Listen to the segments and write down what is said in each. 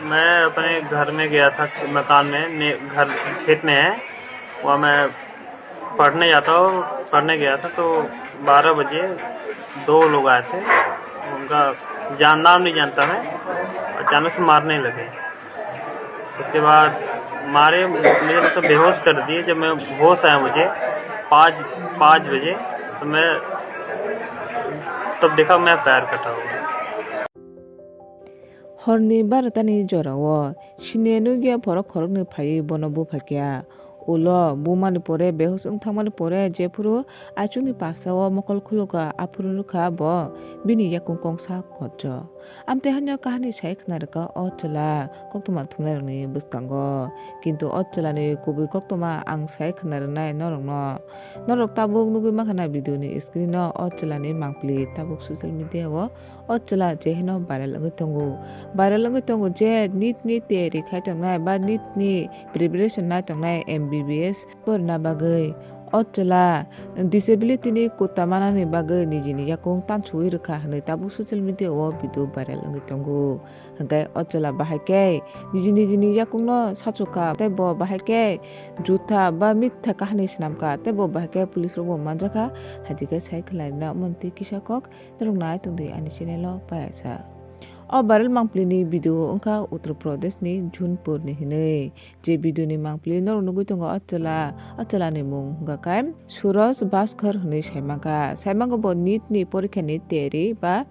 मैं अपने घर में गया था, मकान में घर खेत में है, वहाँ मैं पढ़ने गया था। तो 12 बजे 2 लोग आए थे, उनका नाम नहीं जानता मैं, अचानक से मारने लगे। उसके बाद मारे, मुझे मतलब बेहोश कर दिए। जब मैं होश आया मुझे 5 बजे, तो मैं तब देखा मैं पैर कटा हुआ। हरनि बारतानि जराव सिनेनुगिया भरक खरकनि फाइ बनो बुफाकिया ulo bumani pore behus ungthangmani pore jefuru achungni paksao mokol khuluka afurunu kha bo bini yakung kongsa kocho amte hanyo kahani sai khnarka ochla koktoma thumnarni buskango kintu ochla ni kubi koktoma ang sai khnarnai norok tabuk nugui makhana video ni screen no ochla ni mangpli tabuk social media wo ochla jehino viral ngi tongo je nit te rekhai tongnai ba nit ni preparation na tongnai MBBS porina bagwi ochla disability ni quota manani bagwi nijini yakung tansukha rokha hwnwi tabuk social media o video viral ngi tongo hwnkhe ochla bahaike nijini yakung no sachuka tebo bahaike jutha ba mitha kahani swnamka tebo bahaike police rok bo manjaka hadike sai khlai na monti kisakok toroknai tongdi ani channel o paisa o viral mangpli ni video ongkha Uttar Pradesh ni Jhunpur ni hinui je video ni mangpli nor nugui tongo ochla ni mung gakai Suraj Bhaskar hinui saimanga bo NEET ni porikha ni tiyari ba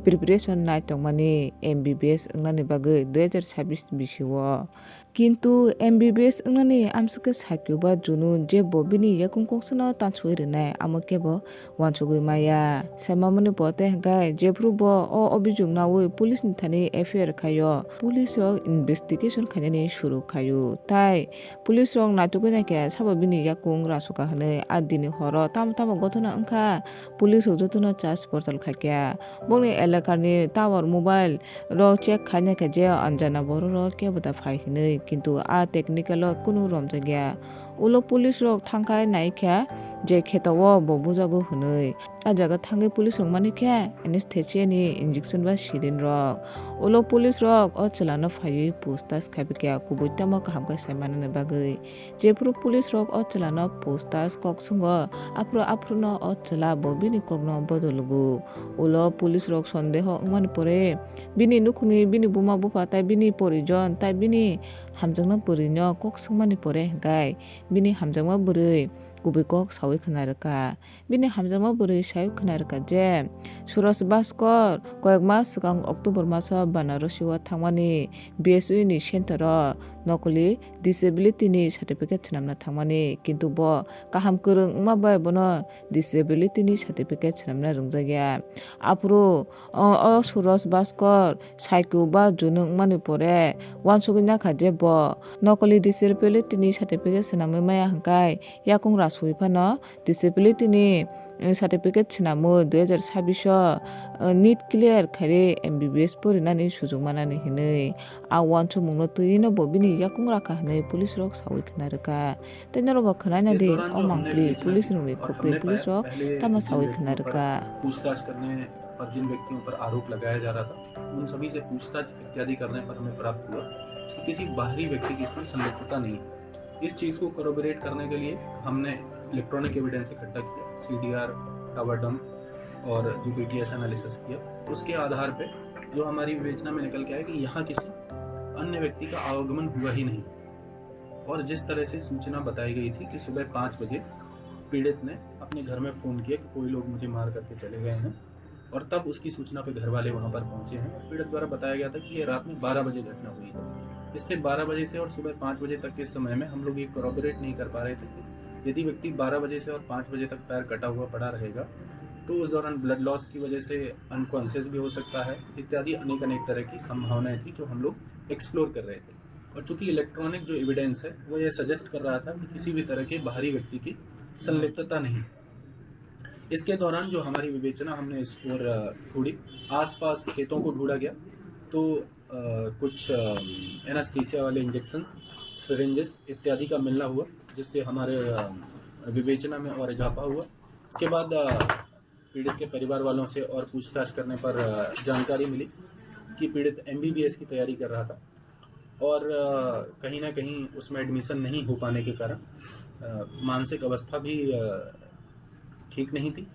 preparation nai tongmani MBBS ongnani bagui 2026 bisio kintu MBBS ongnani amsike sakyu ba junu je bo bini yakung kongsano tansukha rwnai amo kebo wansugui maya saimamani bote hingkai jefru bo o obijog nawi police ni thani FIR khayo police rok investigation khainani shuru khayo tai police rok natugui naikhe sabo bini yakung rasuka hinui adini horo tamo gotona wngkha police rok jotono charge portal khaikya bongni elakani tower mobile rok check khainakhe je anjana borok rok keboda phai hinui kintu a technical o kunu romjakya ulo police rok thangkai naikha je khetao bo bujago hinui a jaga thangai police rok manikhe anesthesia ni injection ba sirin rok ulo police rok ochla no phaiwi pustash khibikha kubui tamo kaham kai saimanani bagui jefuru police rok ochla no pustash kok sungo afro no ochla bo bini kokno bodolugu ulo police rok sondeho wngmani pore bini nukhuni bini buma bufa tai bini porijon tai bini hamjangna bwrwi no kok sungmani pore hingkai bini hamjangma bwrwi kubui kok sawi khwnarwkha bini hamjangma bwrwi sawi khwnarwkha je Suraj Bhaskar koyek mas swkang October maso Banarasi o thangmani BSU ni center o nokoli disability ni certificate swnamna thangmani kintu bo kaham kwrwng wngma bai bono disability ni certificate swnamna rwngjakya afuru o Suraj Bhaskar saikyu ba junu wngmani pore wansugui nakha je bo nokoli disability ni certificate swnamwi maya hingkai yakung rasui phano disability ni certificate swnamwi 2026 o NEET clear khairi MBBS porinani sujok manani hinui a wansukmung no twi no bo bini yakung rakha hinui police rok sawi khwnarwkha tei norobo khwnaina di o mangpli police rok ni khokti police rok tamo sawi khwnarwkha पूछताछ करने पर जिन व्यक्तियों पर आरोप लगाया जा रहा था उन सभी से पूछताछ इत्यादि करने पर हमें प्राप्त हुआ कि किसी बाहरी व्यक्ति की इसमें संलिप्तता नहीं है। इस चीज़ को कोरोबोरेट करने के लिए हमने इलेक्ट्रॉनिक एविडेंस इकट्ठा किया, CDR, टावर डंप और जो BTS एनालिसिस किया। उसके आधार पे जो हमारी विवेचना में निकल के आया कि यहाँ किसी अन्य व्यक्ति का आवागमन हुआ ही नहीं और जिस तरह से सूचना बताई गई थी कि सुबह 5 बजे पीड़ित ने अपने घर में फ़ोन किया कि कोई लोग मुझे मार करके चले गए हैं और तब उसकी सूचना पे घर वाले वहाँ पर पहुँचे हैं और पीड़ित द्वारा बताया गया था कि ये रात में 12 बजे घटना हुई है। इससे 12 बजे से और सुबह 5 बजे तक के समय में हम लोग ये कोरोबोरेट नहीं कर पा रहे थे कि यदि व्यक्ति 12 बजे से और 5 बजे तक पैर कटा हुआ पड़ा रहेगा तो उस दौरान ब्लड लॉस की वजह से अनकॉन्शियस भी हो सकता है इत्यादि अनेक तरह की संभावनाएं थी जो हम लोग एक्सप्लोर कर रहे थे। और चूँकि इलेक्ट्रॉनिक जो एविडेंस है वो ये सजेस्ट कर रहा था कि किसी भी तरह के बाहरी व्यक्ति की संलिप्तता नहीं। इसके दौरान जो हमारी विवेचना हमने इस ओर ढूंढी, आसपास खेतों को ढूंढा गया तो कुछ एनास्थीसिया वाले इंजेक्शंस, सिरिंजेस इत्यादि का मिलना हुआ जिससे हमारे विवेचना में और इजाफा हुआ। इसके बाद पीड़ित के परिवार वालों से और पूछताछ करने पर जानकारी मिली कि पीड़ित MBBS की तैयारी कर रहा था और कहीं ना कहीं उसमें एडमिशन नहीं हो पाने के कारण मानसिक अवस्था भी ठीक नहीं थी।